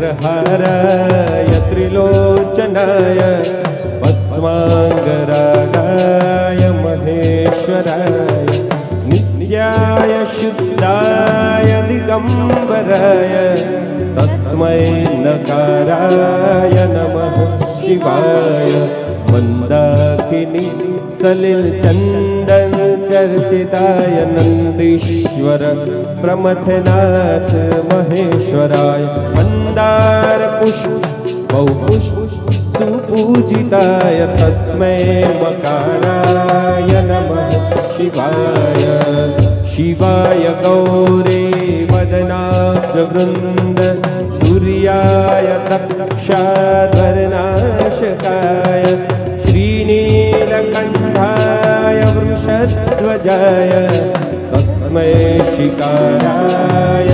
चन्द्रहाराय त्रिलोचनाय भस्माङ्गरागाय महेश्वराय नित्याय शुद्धाय दिगम्बराय तस्मै नकाराय नमः शिवाय मंदाकिनी सलिल चंदन चर्चिताय नंदीश्वर प्रमथनाथ महेश्वराय मंदार पुष्प बहुपुष्प सुपूजिताय तस्मै मकाराय नमः शिवाय शिवाय गौरी वदनाब्ज वृंद सूर्याय तक्षाध्वरनाशकाय श्रीनीलकण्ठाय वृषध्वजाय तस्मै शिकाराय